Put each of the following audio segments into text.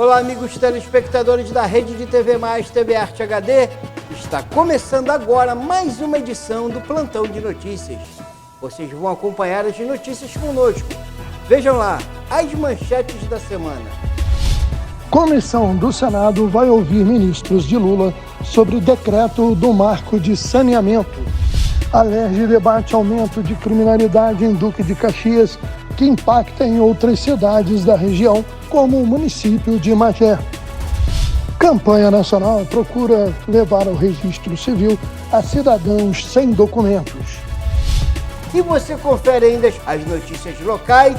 Olá, amigos telespectadores da Rede de TV Mais, TV Arte HD. Está começando agora mais uma edição do Plantão de Notícias. Vocês vão acompanhar as notícias conosco. Vejam lá, as manchetes da semana. Comissão do Senado vai ouvir ministros de Lula sobre o decreto do marco de saneamento. Alerj debate aumento de criminalidade em Duque de Caxias, que impacta em outras cidades da região, como o município de Magé. Campanha Nacional procura levar ao registro civil a cidadãos sem documentos. E você confere ainda as notícias locais.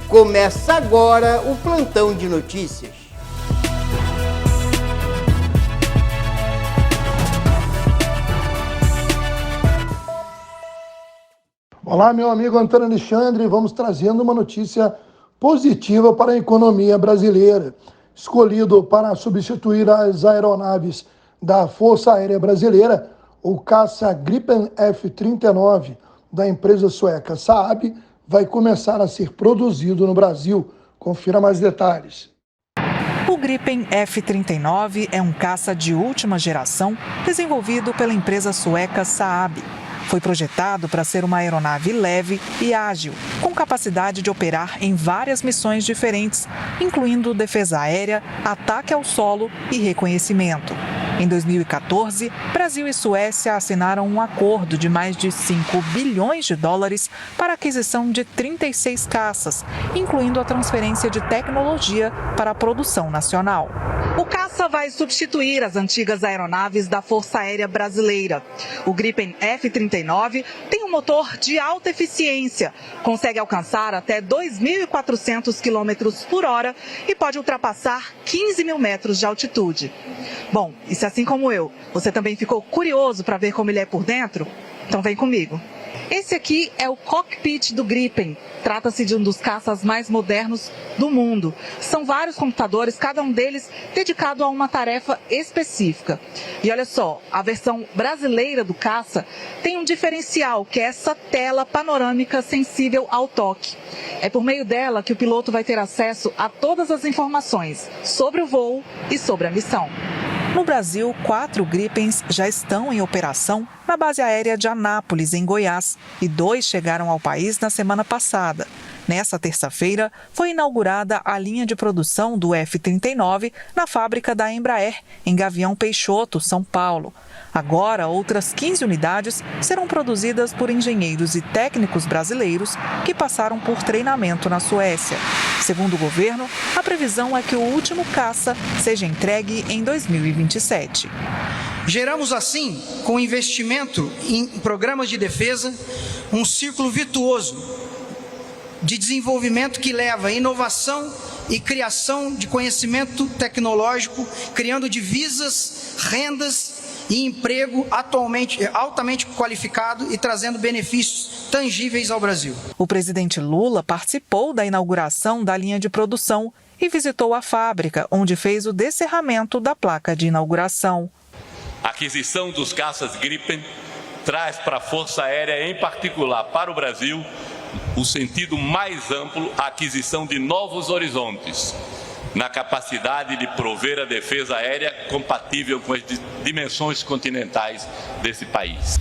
Começa agora o Plantão de Notícias. Olá, meu amigo Antônio Alexandre, vamos trazendo uma notícia positiva para a economia brasileira. Escolhido para substituir as aeronaves da Força Aérea Brasileira, o caça Gripen F-39 da empresa sueca Saab vai começar a ser produzido no Brasil. Confira mais detalhes. O Gripen F-39 é um caça de última geração desenvolvido pela empresa sueca Saab. Foi projetado para ser uma aeronave leve e ágil, com capacidade de operar em várias missões diferentes, incluindo defesa aérea, ataque ao solo e reconhecimento. Em 2014, Brasil e Suécia assinaram um acordo de mais de 5 bilhões de dólares para a aquisição de 36 caças, incluindo a transferência de tecnologia para a produção nacional. O caça vai substituir as antigas aeronaves da Força Aérea Brasileira. O Gripen F-39 tem um motor de alta eficiência, consegue alcançar até 2.400 km por hora e pode ultrapassar 15 mil metros de altitude. Bom, e se assim como eu, você também ficou curioso para ver como ele é por dentro? Então vem comigo. Esse aqui é o cockpit do Gripen. Trata-se de um dos caças mais modernos do mundo. São vários computadores, cada um deles dedicado a uma tarefa específica. E olha só, a versão brasileira do caça tem um diferencial, que é essa tela panorâmica sensível ao toque. É por meio dela que o piloto vai ter acesso a todas as informações sobre o voo e sobre a missão. No Brasil, 4 Gripens já estão em operação na base aérea de Anápolis, em Goiás, e 2 chegaram ao país na semana passada. Nessa terça-feira, foi inaugurada a linha de produção do F-39 na fábrica da Embraer, em Gavião Peixoto, São Paulo. Agora, outras 15 unidades serão produzidas por engenheiros e técnicos brasileiros que passaram por treinamento na Suécia. Segundo o governo, a previsão é que o último caça seja entregue em 2027. Geramos assim, com investimento em programas de defesa, um círculo virtuoso de desenvolvimento que leva a inovação e criação de conhecimento tecnológico, criando divisas, rendas e emprego altamente qualificado e trazendo benefícios tangíveis ao Brasil. O presidente Lula participou da inauguração da linha de produção e visitou a fábrica, onde fez o descerramento da placa de inauguração. A aquisição dos caças Gripen traz para a Força Aérea, em particular para o Brasil, o sentido mais amplo, a aquisição de novos horizontes na capacidade de prover a defesa aérea compatível com as dimensões continentais desse país.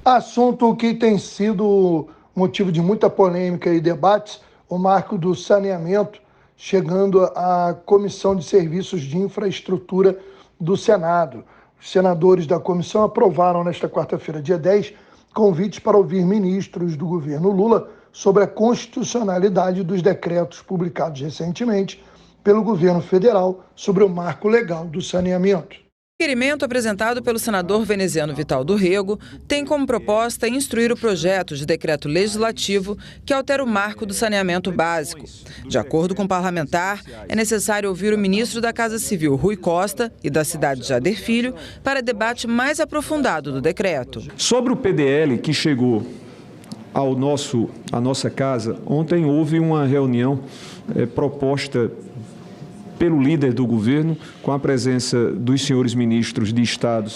Assunto que tem sido motivo de muita polêmica e debates, o marco do saneamento, chegando à Comissão de Serviços de Infraestrutura do Senado. Os senadores da comissão aprovaram nesta quarta-feira, dia 10, convites para ouvir ministros do governo Lula sobre a constitucionalidade dos decretos publicados recentemente pelo governo federal sobre o marco legal do saneamento. O requerimento apresentado pelo senador veneziano Vital do Rego tem como proposta instruir o projeto de decreto legislativo que altera o marco do saneamento básico. De acordo com o parlamentar, é necessário ouvir o ministro da Casa Civil, Rui Costa, e da cidade Jader Filho, para debate mais aprofundado do decreto. Sobre o PDL que chegou à nossa casa, ontem houve uma reunião proposta pelo líder do governo, com a presença dos senhores ministros de Estado,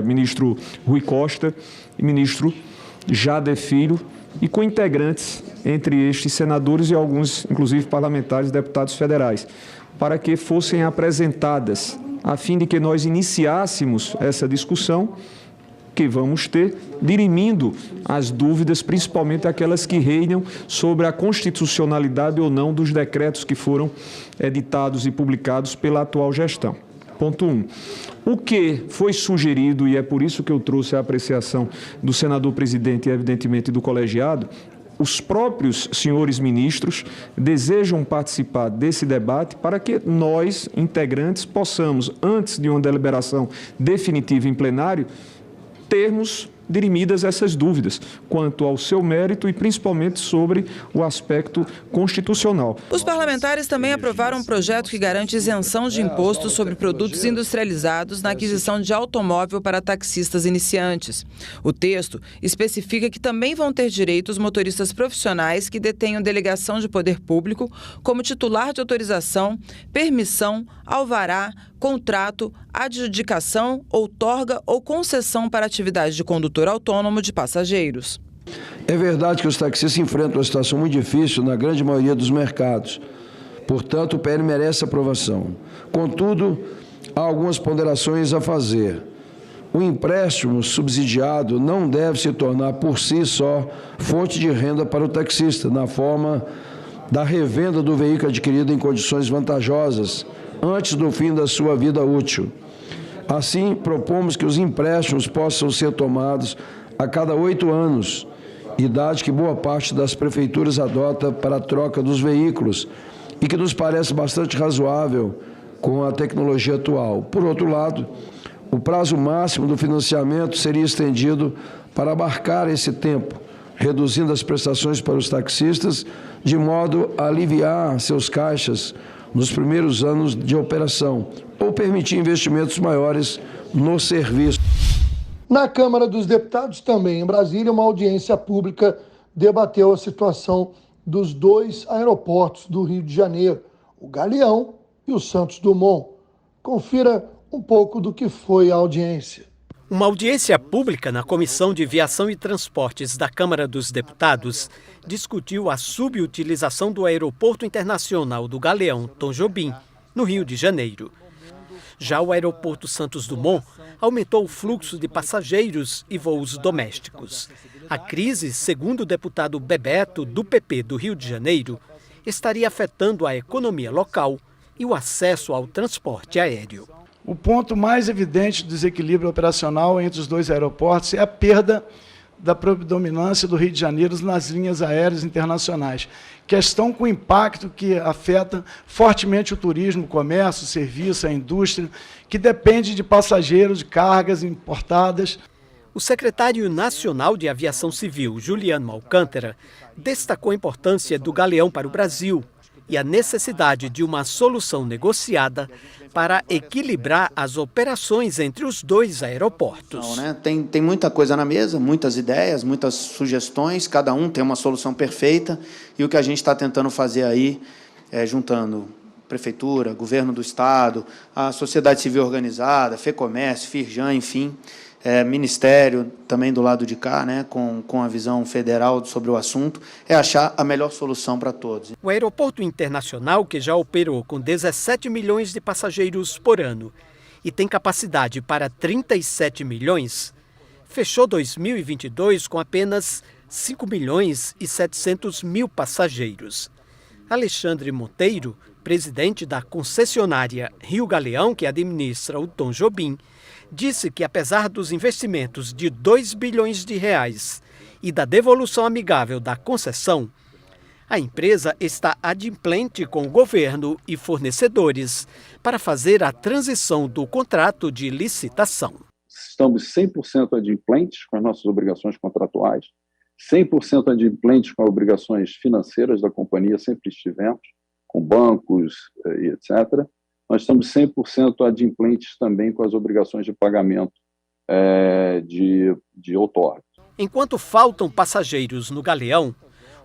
ministro Rui Costa e ministro Jader Filho, e com integrantes entre estes senadores e alguns, inclusive, parlamentares e deputados federais, para que fossem apresentadas, a fim de que nós iniciássemos essa discussão que vamos ter, dirimindo as dúvidas, principalmente aquelas que reinam sobre a constitucionalidade ou não dos decretos que foram editados e publicados pela atual gestão. Ponto 1. O que foi sugerido, e é por isso que eu trouxe a apreciação do senador presidente e, evidentemente, do colegiado, os próprios senhores ministros desejam participar desse debate para que nós, integrantes, possamos, antes de uma deliberação definitiva em plenário, termos dirimidas essas dúvidas quanto ao seu mérito e principalmente sobre o aspecto constitucional. Os parlamentares também aprovaram um projeto que garante isenção de impostos sobre produtos industrializados na aquisição de automóvel para taxistas iniciantes. O texto especifica que também vão ter direito os motoristas profissionais que detenham delegação de poder público como titular de autorização, permissão, alvará, contrato, adjudicação, outorga ou concessão para atividade de condutor autônomo de passageiros. É verdade que os taxistas enfrentam uma situação muito difícil na grande maioria dos mercados. Portanto, o PL merece aprovação. Contudo, há algumas ponderações a fazer. O empréstimo subsidiado não deve se tornar por si só fonte de renda para o taxista, na forma da revenda do veículo adquirido em condições vantajosas, antes do fim da sua vida útil. Assim, propomos que os empréstimos possam ser tomados a cada 8 anos, idade que boa parte das prefeituras adota para a troca dos veículos e que nos parece bastante razoável com a tecnologia atual. Por outro lado, o prazo máximo do financiamento seria estendido para abarcar esse tempo, reduzindo as prestações para os taxistas, de modo a aliviar seus caixas nos primeiros anos de operação, ou permitir investimentos maiores no serviço. Na Câmara dos Deputados, também em Brasília, uma audiência pública debateu a situação dos 2 aeroportos do Rio de Janeiro, o Galeão e o Santos Dumont. Confira um pouco do que foi a audiência. Uma audiência pública na Comissão de Viação e Transportes da Câmara dos Deputados discutiu a subutilização do Aeroporto Internacional do Galeão Tom Jobim, no Rio de Janeiro. Já o Aeroporto Santos Dumont aumentou o fluxo de passageiros e voos domésticos. A crise, segundo o deputado Bebeto, do PP do Rio de Janeiro, estaria afetando a economia local e o acesso ao transporte aéreo. O ponto mais evidente do desequilíbrio operacional entre os 2 aeroportos é a perda da predominância do Rio de Janeiro nas linhas aéreas internacionais. Questão com impacto que afeta fortemente o turismo, o comércio, o serviço, a indústria, que depende de passageiros, de cargas importadas. O secretário nacional de Aviação Civil, Juliano Alcântara, destacou a importância do Galeão para o Brasil e a necessidade de uma solução negociada para equilibrar as operações entre os 2 aeroportos. Tem muita coisa na mesa, muitas ideias, muitas sugestões, cada um tem uma solução perfeita, e o que a gente está tentando fazer aí é juntando Prefeitura, Governo do Estado, a sociedade civil organizada, FEComércio, Firjan, enfim, Ministério também do lado de cá, com a visão federal sobre o assunto, é achar a melhor solução para todos. O aeroporto internacional, que já operou com 17 milhões de passageiros por ano e tem capacidade para 37 milhões, fechou 2022 com apenas 5 milhões e 700 mil passageiros. Alexandre Monteiro, presidente da concessionária Rio Galeão, que administra o Tom Jobim, disse que, apesar dos investimentos de 2 bilhões de reais e da devolução amigável da concessão, a empresa está adimplente com o governo e fornecedores para fazer a transição do contrato de licitação. Estamos 100% adimplentes com as nossas obrigações contratuais, 100% adimplentes com as obrigações financeiras da companhia, sempre estivemos, com bancos e etc. Nós estamos 100% adimplentes também com as obrigações de pagamento de outorga. Enquanto faltam passageiros no Galeão,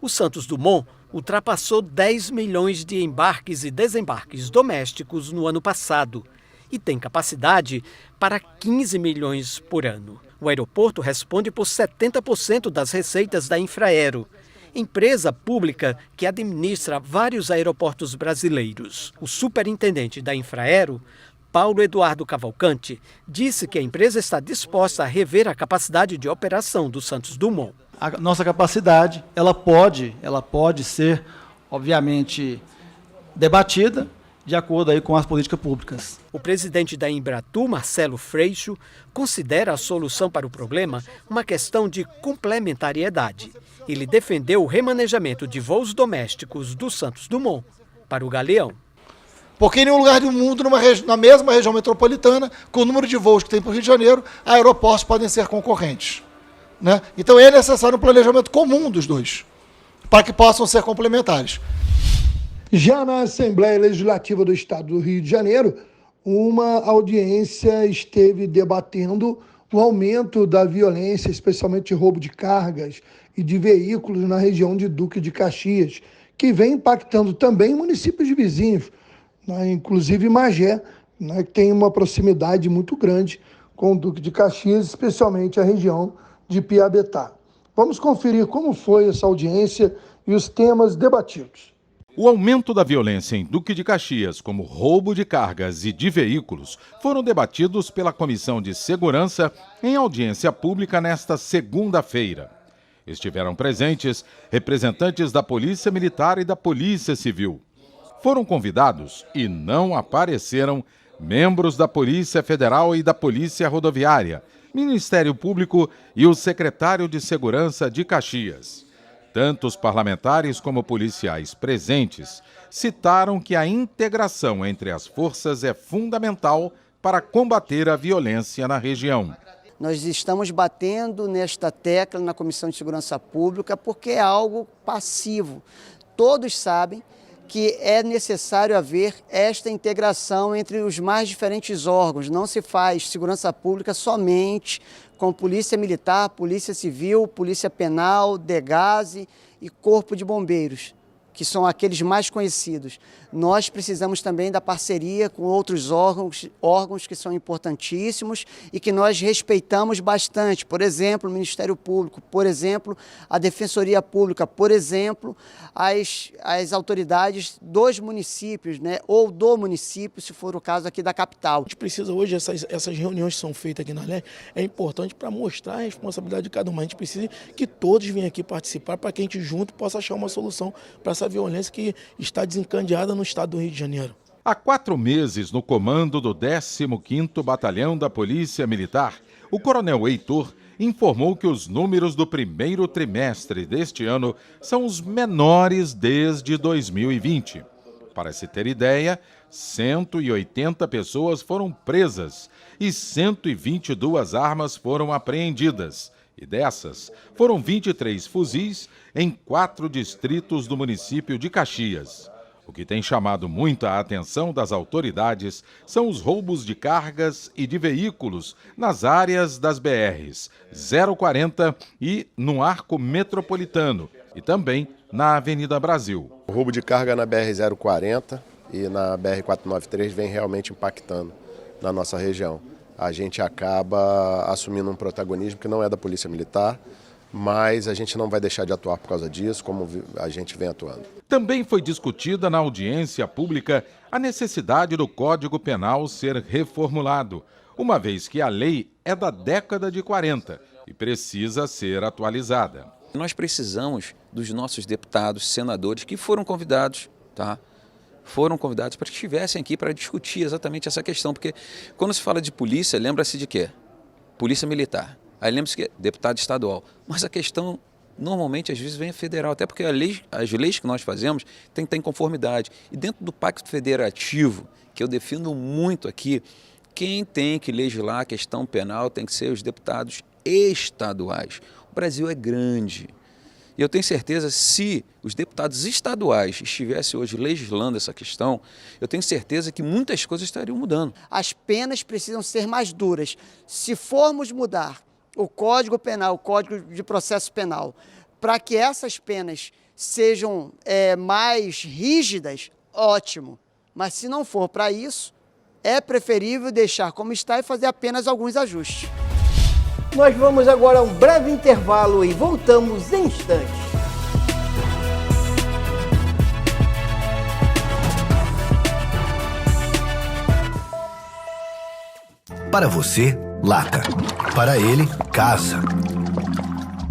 o Santos Dumont ultrapassou 10 milhões de embarques e desembarques domésticos no ano passado e tem capacidade para 15 milhões por ano. O aeroporto responde por 70% das receitas da Infraero, empresa pública que administra vários aeroportos brasileiros. O superintendente da Infraero, Paulo Eduardo Cavalcante, disse que a empresa está disposta a rever a capacidade de operação do Santos Dumont. A nossa capacidade, ela pode ser, obviamente, debatida de acordo aí com as políticas públicas. O presidente da Embratur, Marcelo Freixo, considera a solução para o problema uma questão de complementariedade. Ele defendeu o remanejamento de voos domésticos do Santos Dumont para o Galeão. Porque em nenhum lugar do mundo, na mesma região metropolitana, com o número de voos que tem para o Rio de Janeiro, aeroportos podem ser concorrentes, né? Então é necessário um planejamento comum dos dois, para que possam ser complementares. Já na Assembleia Legislativa do Estado do Rio de Janeiro, uma audiência esteve debatendo o aumento da violência, especialmente roubo de cargas e de veículos na região de Duque de Caxias, que vem impactando também municípios vizinhos, né, inclusive Magé, né, que tem uma proximidade muito grande com o Duque de Caxias, especialmente a região de Piabetá. Vamos conferir como foi essa audiência e os temas debatidos. O aumento da violência em Duque de Caxias, como roubo de cargas e de veículos, foram debatidos pela Comissão de Segurança em audiência pública nesta segunda-feira. Estiveram presentes representantes da Polícia Militar e da Polícia Civil. Foram convidados e não apareceram membros da Polícia Federal e da Polícia Rodoviária, Ministério Público e o secretário de Segurança de Caxias. Tanto os parlamentares como policiais presentes citaram que a integração entre as forças é fundamental para combater a violência na região. Nós estamos batendo nesta tecla na Comissão de Segurança Pública porque é algo passivo. Todos sabem que é necessário haver esta integração entre os mais diferentes órgãos. Não se faz segurança pública somente com Polícia Militar, Polícia Civil, Polícia Penal, DEGASE e Corpo de Bombeiros, que são aqueles mais conhecidos. Nós precisamos também da parceria com outros órgãos que são importantíssimos e que nós respeitamos bastante. Por exemplo, o Ministério Público, por exemplo, a Defensoria Pública, por exemplo, as autoridades dos municípios, né, ou do município, se for o caso aqui da capital. A gente precisa hoje, essas reuniões que são feitas aqui na LERJ, é importante para mostrar a responsabilidade de cada um. A gente precisa que todos venham aqui participar para que a gente junto possa achar uma solução para essa violência que está desencadeada no estado do Rio de Janeiro. Há 4 meses, no comando do 15º Batalhão da Polícia Militar, o coronel Heitor informou que os números do primeiro trimestre deste ano são os menores desde 2020. Para se ter ideia, 180 pessoas foram presas e 122 armas foram apreendidas. E dessas, foram 23 fuzis em 4 distritos do município de Caxias. O que tem chamado muita atenção das autoridades são os roubos de cargas e de veículos nas áreas das BRs 040 e no Arco Metropolitano e também na Avenida Brasil. O roubo de carga na BR-040 e na BR-493 vem realmente impactando na nossa região. A gente acaba assumindo um protagonismo que não é da Polícia Militar, mas a gente não vai deixar de atuar por causa disso, como a gente vem atuando. Também foi discutida na audiência pública a necessidade do Código Penal ser reformulado, uma vez que a lei é da década de 40 e precisa ser atualizada. Nós precisamos dos nossos deputados, senadores que foram convidados, tá? Foram convidados para que estivessem aqui para discutir exatamente essa questão, porque quando se fala de polícia, lembra-se de quê? Polícia Militar. Aí lembra-se que é deputado estadual. Mas a questão, normalmente, às vezes vem a federal, até porque as leis que nós fazemos têm que estar em conformidade. E dentro do Pacto Federativo, que eu defendo muito aqui, quem tem que legislar a questão penal tem que ser os deputados estaduais. O Brasil é grande. E eu tenho certeza, se os deputados estaduais estivessem hoje legislando essa questão, eu tenho certeza que muitas coisas estariam mudando. As penas precisam ser mais duras. Se formos mudar o Código Penal, o Código de Processo Penal, para que essas penas sejam mais rígidas, ótimo. Mas se não for para isso, é preferível deixar como está e fazer apenas alguns ajustes. Nós vamos agora a um breve intervalo e voltamos em instantes. Para você, lata. Para ele, casa.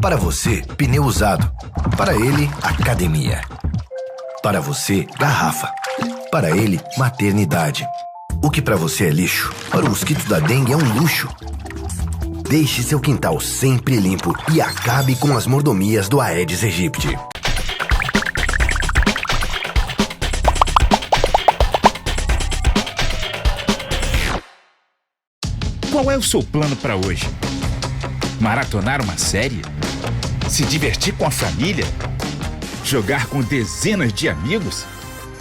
Para você, pneu usado. Para ele, academia. Para você, garrafa. Para ele, maternidade. O que para você é lixo, para o mosquito da dengue é um luxo. Deixe seu quintal sempre limpo e acabe com as mordomias do Aedes aegypti. Qual é o seu plano para hoje? Maratonar uma série? Se divertir com a família? Jogar com dezenas de amigos?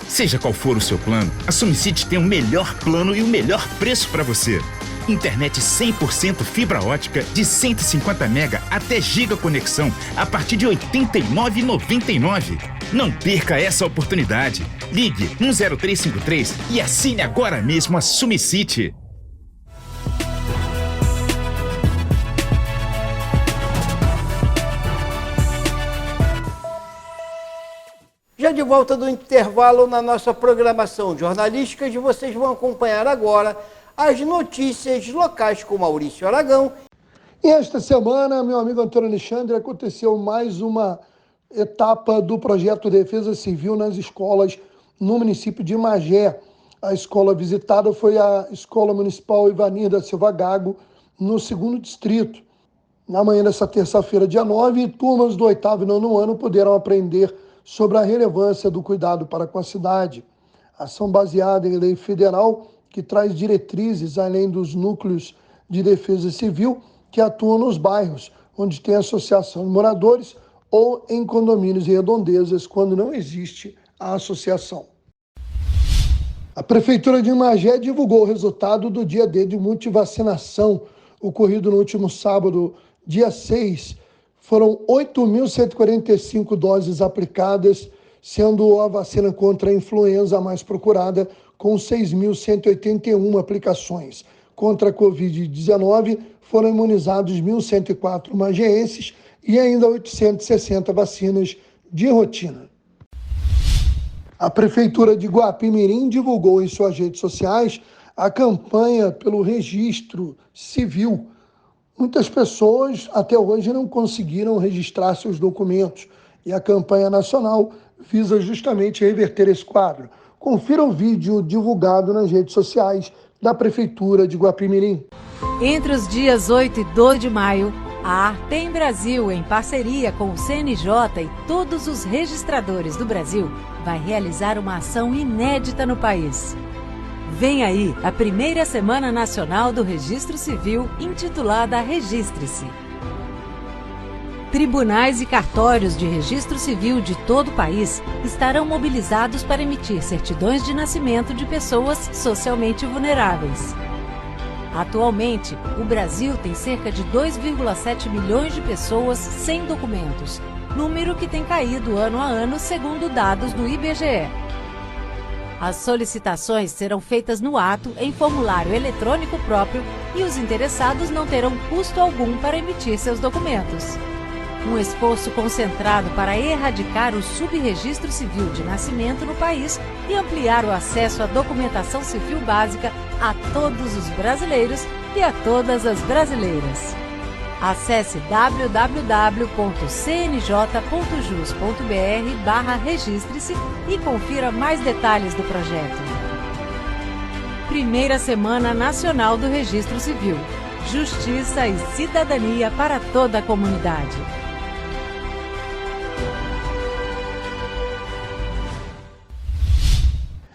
Seja qual for o seu plano, a SumCity tem o melhor plano e o melhor preço para você. Internet 100% fibra ótica de 150 MB até giga conexão a partir de R$ 89,99. Não perca essa oportunidade. Ligue 10353 e assine agora mesmo a SumCity. Já de volta do intervalo na nossa programação jornalística, vocês vão acompanhar agora as notícias locais com Maurício Aragão. E esta semana, meu amigo Antônio Alexandre, aconteceu mais uma etapa do projeto Defesa Civil nas escolas no município de Magé. A escola visitada foi a Escola Municipal Ivanir da Silva Gago, no 2º Distrito. Na manhã dessa terça-feira, dia 9, turmas do 8º e 9º ano puderam aprender sobre a relevância do cuidado para com a cidade. Ação baseada em lei federal que traz diretrizes além dos núcleos de defesa civil que atuam nos bairros, onde tem associação de moradores ou em condomínios e redondezas, quando não existe a associação. A Prefeitura de Magé divulgou o resultado do dia D de multivacinação, ocorrido no último sábado, dia 6. Foram 8.145 doses aplicadas, sendo a vacina contra a influenza a mais procurada, com 6.181 aplicações. Contra a Covid-19, foram imunizados 1.104 mageenses e ainda 860 vacinas de rotina. A Prefeitura de Guapimirim divulgou em suas redes sociais a campanha pelo registro civil. Muitas pessoas até hoje não conseguiram registrar seus documentos e a campanha nacional visa justamente reverter esse quadro. Confira o vídeo divulgado nas redes sociais da Prefeitura de Guapimirim. Entre os dias 8 e 12 de maio, a Artem Brasil, em parceria com o CNJ e todos os registradores do Brasil, vai realizar uma ação inédita no país. Vem aí a primeira Semana Nacional do Registro Civil, intitulada Registre-se. Tribunais e cartórios de registro civil de todo o país estarão mobilizados para emitir certidões de nascimento de pessoas socialmente vulneráveis. Atualmente, o Brasil tem cerca de 2,7 milhões de pessoas sem documentos, número que tem caído ano a ano segundo dados do IBGE. As solicitações serão feitas no ato em formulário eletrônico próprio e os interessados não terão custo algum para emitir seus documentos. Um esforço concentrado para erradicar o subregistro civil de nascimento no país e ampliar o acesso à documentação civil básica a todos os brasileiros e a todas as brasileiras. Acesse www.cnj.jus.br/registre-se e confira mais detalhes do projeto. Primeira Semana Nacional do Registro Civil. Justiça e cidadania para toda a comunidade.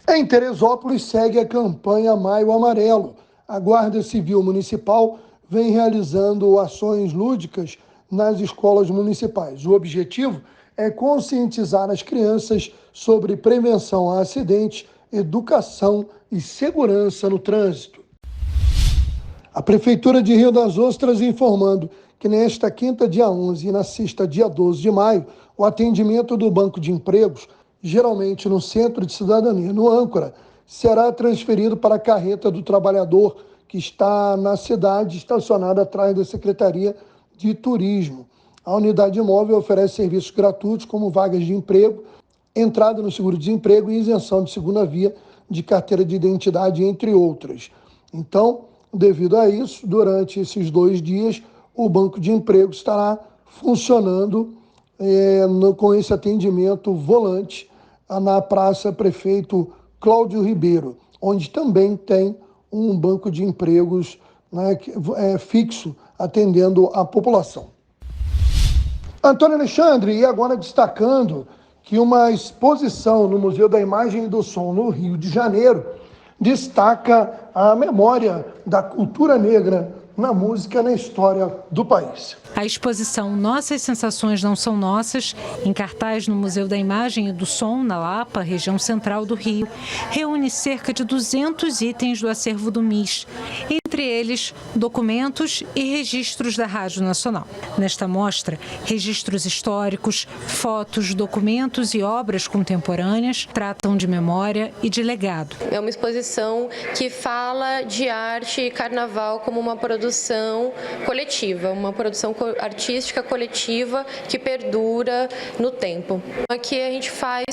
Em Teresópolis segue a campanha Maio Amarelo. A Guarda Civil Municipal vem realizando ações lúdicas nas escolas municipais. O objetivo é conscientizar as crianças sobre prevenção a acidentes, educação e segurança no trânsito. A Prefeitura de Rio das Ostras informando que nesta quinta, dia 11, e na sexta, dia 12 de maio, o atendimento do Banco de Empregos, geralmente no Centro de Cidadania, no Âncora, será transferido para a carreta do trabalhador que está na cidade, estacionada atrás da Secretaria de Turismo. A unidade móvel oferece serviços gratuitos como vagas de emprego, entrada no seguro-desemprego e isenção de segunda via de carteira de identidade, entre outras. Então, Devido a isso, durante esses 2 dias, o Banco de Emprego estará funcionando com esse atendimento volante na Praça Prefeito Cláudio Ribeiro, onde também tem um banco de empregos, né, fixo, atendendo a população. Antônio Alexandre, e agora destacando que uma exposição no Museu da Imagem e do Som, no Rio de Janeiro, destaca a memória da cultura negra na música e na história do país. A exposição Nossas Sensações Não São Nossas, em cartaz no Museu da Imagem e do Som, na Lapa, região central do Rio, reúne cerca de 200 itens do acervo do MIS, entre eles documentos e registros da Rádio Nacional. Nesta mostra, registros históricos, fotos, documentos e obras contemporâneas tratam de memória e de legado. É uma exposição que fala de arte e carnaval como uma produção coletiva, uma produção artística coletiva que perdura no tempo. Aqui a gente faz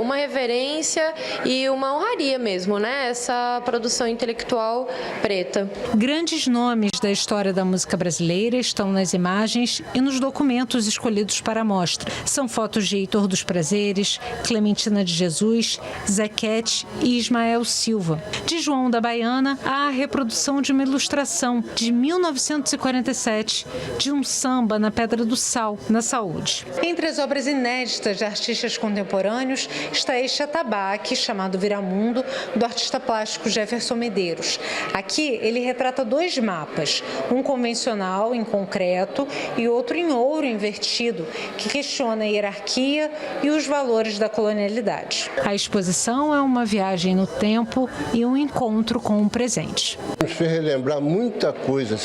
uma reverência e uma honraria mesmo, né? Essa produção intelectual preta. Grandes nomes da história da música brasileira estão nas imagens e nos documentos escolhidos para a mostra. São fotos de Heitor dos Prazeres, Clementina de Jesus, Zequete e Ismael Silva. De João da Baiana, há a reprodução de uma ilustração de 1947 de um samba na Pedra do Sal, na Saúde. Entre as obras inéditas de artistas contemporâneos está este atabaque, chamado Viramundo, do artista plástico Jefferson Medeiros. Aqui ele retrata 2 mapas, um convencional em concreto e outro em ouro invertido, que questiona a hierarquia e os valores da colonialidade. A exposição é uma viagem no tempo e um encontro com o presente. Nos fez relembrar muita coisa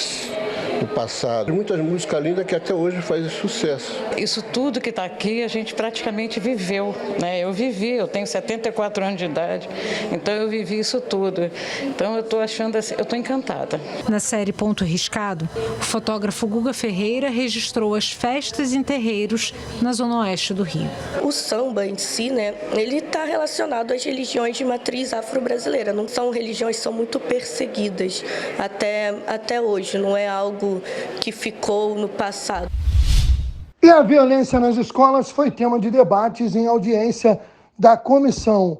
do passado, muitas músicas lindas que até hoje fazem sucesso. Isso tudo que está aqui a gente praticamente viveu, né? Eu tenho 74 anos de idade, então eu vivi isso tudo. Então eu estou achando assim, eu estou encantada. Na série Ponto Riscado, o fotógrafo Guga Ferreira registrou as festas em terreiros na zona oeste do Rio. O samba em si, né, ele está relacionado às religiões de matriz afro-brasileira. Não são religiões que são muito perseguidas até hoje, não é algo que ficou no passado. E a violência nas escolas foi tema de debates em audiência da Comissão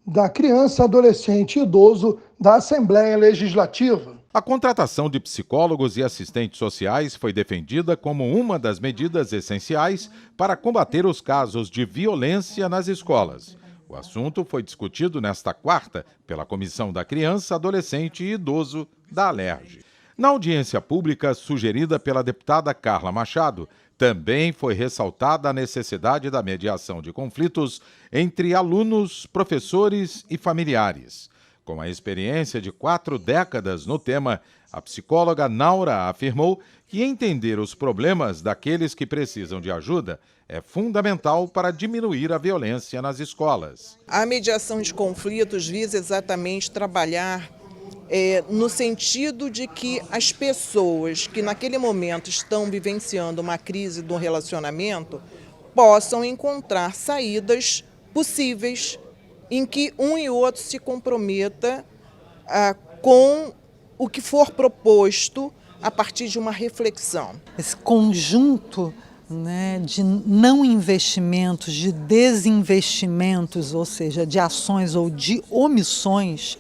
da Criança, Adolescente e Idoso da Assembleia Legislativa. A contratação de psicólogos e assistentes sociais foi defendida como uma das medidas essenciais para combater os casos de violência nas escolas. O assunto foi discutido nesta quarta pela Comissão da Criança, Adolescente e Idoso da Alerj. Na audiência pública sugerida pela deputada Carla Machado, também foi ressaltada a necessidade da mediação de conflitos entre alunos, professores e familiares. Com a experiência de 4 décadas no tema, a psicóloga Naura afirmou que entender os problemas daqueles que precisam de ajuda é fundamental para diminuir a violência nas escolas. A mediação de conflitos visa exatamente trabalhar no sentido de que as pessoas que naquele momento estão vivenciando uma crise do relacionamento possam encontrar saídas possíveis em que um e outro se comprometa com o que for proposto a partir de uma reflexão. Esse conjunto, né, de não investimentos, de desinvestimentos, ou seja, de ações ou de omissões,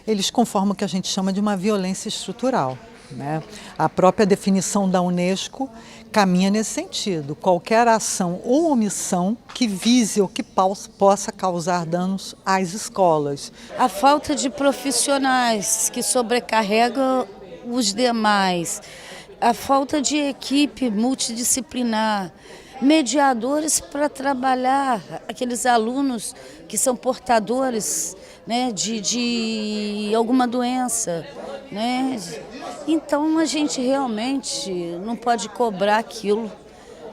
eles conformam o que a gente chama de uma violência estrutural, né? A própria definição da Unesco caminha nesse sentido. Qualquer ação ou omissão que vise ou que possa causar danos às escolas. A falta de profissionais que sobrecarregam os demais, a falta de equipe multidisciplinar, mediadores para trabalhar aqueles alunos que são portadores, né, de alguma doença, né? Então a gente realmente não pode cobrar aquilo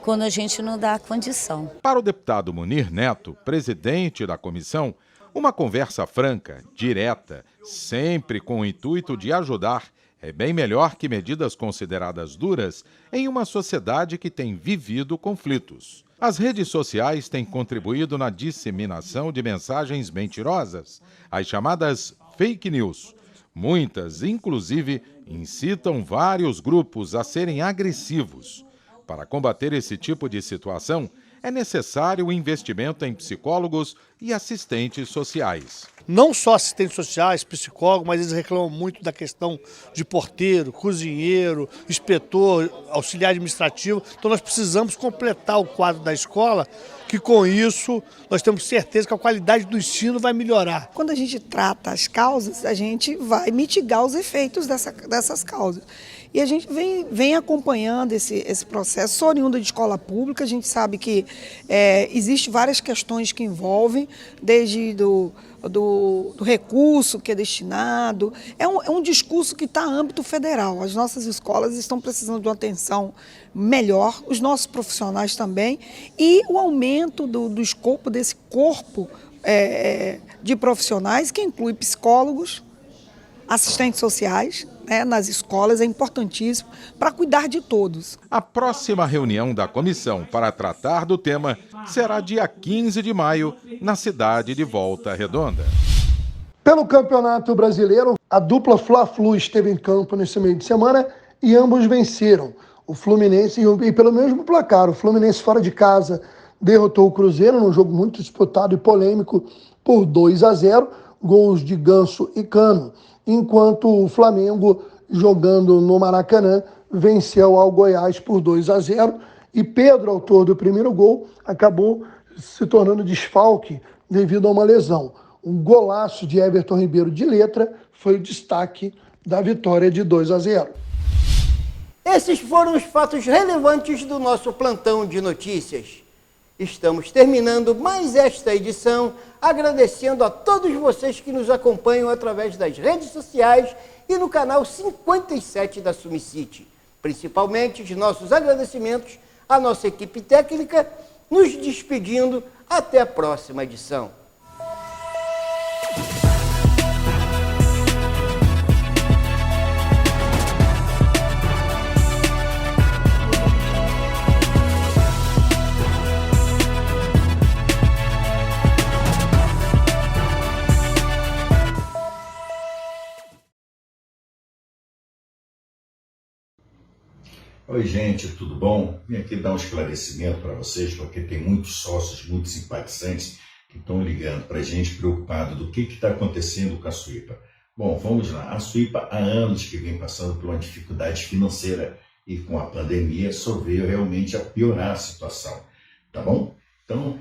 quando a gente não dá a condição. Para o deputado Munir Neto, presidente da comissão, uma conversa franca, direta, sempre com o intuito de ajudar, é bem melhor que medidas consideradas duras em uma sociedade que tem vivido conflitos. As redes sociais têm contribuído na disseminação de mensagens mentirosas, as chamadas fake news. Muitas, inclusive, incitam vários grupos a serem agressivos. Para combater esse tipo de situação, é necessário o investimento em psicólogos e assistentes sociais. Não só assistentes sociais, psicólogos, mas eles reclamam muito da questão de porteiro, cozinheiro, inspetor, auxiliar administrativo. Então nós precisamos completar o quadro da escola, que com isso nós temos certeza que a qualidade do ensino vai melhorar. Quando a gente trata as causas, a gente vai mitigar os efeitos dessas causas. E a gente vem acompanhando esse processo. Sou oriunda de escola pública, a gente sabe que existem várias questões que envolvem, desde do recurso que é destinado. É um discurso que está a âmbito federal. As nossas escolas estão precisando de uma atenção melhor, os nossos profissionais também, e o aumento do escopo desse corpo de profissionais, que inclui psicólogos, assistentes sociais, nas escolas, é importantíssimo para cuidar de todos. A próxima reunião da comissão para tratar do tema será dia 15 de maio, na cidade de Volta Redonda. Pelo Campeonato Brasileiro, a dupla Fla-Flu esteve em campo nesse meio de semana e ambos venceram. O Fluminense, e pelo mesmo placar, o Fluminense fora de casa derrotou o Cruzeiro num jogo muito disputado e polêmico por 2-0, gols de Ganso e Cano. Enquanto o Flamengo, jogando no Maracanã, venceu ao Goiás por 2-0 e Pedro, autor do primeiro gol, acabou se tornando desfalque devido a uma lesão. Um golaço de Everton Ribeiro de letra foi o destaque da vitória de 2-0. Esses foram os fatos relevantes do nosso plantão de notícias. Estamos terminando mais esta edição, agradecendo a todos vocês que nos acompanham através das redes sociais e no canal 57 da Sumicity. Principalmente os nossos agradecimentos à nossa equipe técnica, nos despedindo até a próxima edição. Oi, gente, tudo bom? Vim aqui dar um esclarecimento para vocês, porque tem muitos sócios, muito simpatizantes que estão ligando para a gente preocupado do que está acontecendo com a Suípa. Bom, vamos lá. A Suípa há anos que vem passando por uma dificuldade financeira e com a pandemia só veio realmente a piorar a situação, tá bom? Então,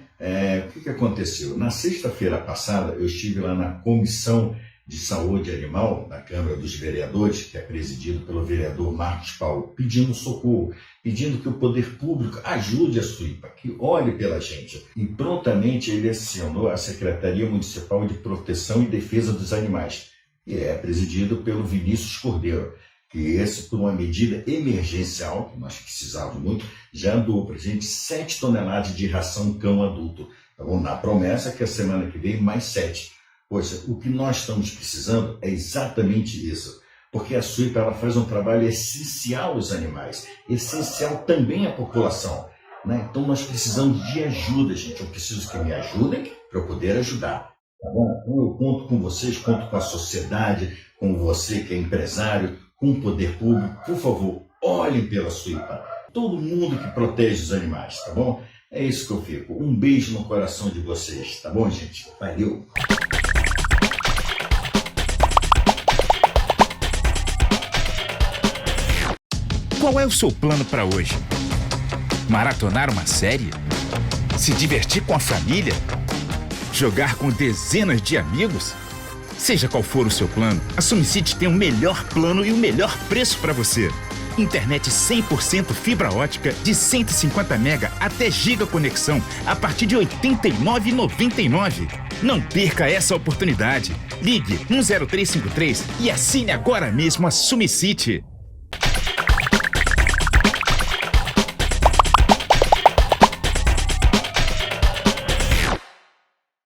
o que aconteceu? Na sexta-feira passada, eu estive lá na Comissão de Saúde Animal da Câmara dos Vereadores, que é presidido pelo vereador Marcos Paulo, pedindo socorro, pedindo que o poder público ajude a Suípa, que olhe pela gente. E prontamente ele acionou a Secretaria Municipal de Proteção e Defesa dos Animais, que é presidido pelo Vinícius Cordeiro, que esse, por uma medida emergencial, que nós precisávamos muito, já doou para a gente 7 toneladas de ração cão adulto. Então, na promessa que a semana que vem mais 7. Poxa, o que nós estamos precisando é exatamente isso, porque a Suípa ela faz um trabalho essencial aos animais, essencial também à população, né? Então nós precisamos de ajuda, gente. Eu preciso que me ajudem para eu poder ajudar. Tá bom? Então eu conto com vocês, conto com a sociedade, com você que é empresário, com o poder público. Por favor, olhem pela Suípa. Todo mundo que protege os animais, tá bom? É isso que eu fico. Um beijo no coração de vocês, tá bom, gente? Valeu! Qual é o seu plano para hoje? Maratonar uma série? Se divertir com a família? Jogar com dezenas de amigos? Seja qual for o seu plano, a Sumicity tem o melhor plano e o melhor preço para você. Internet 100% fibra ótica de 150 MB até giga conexão a partir de R$ 89,99. Não perca essa oportunidade. Ligue 10353 e assine agora mesmo a Sumicity.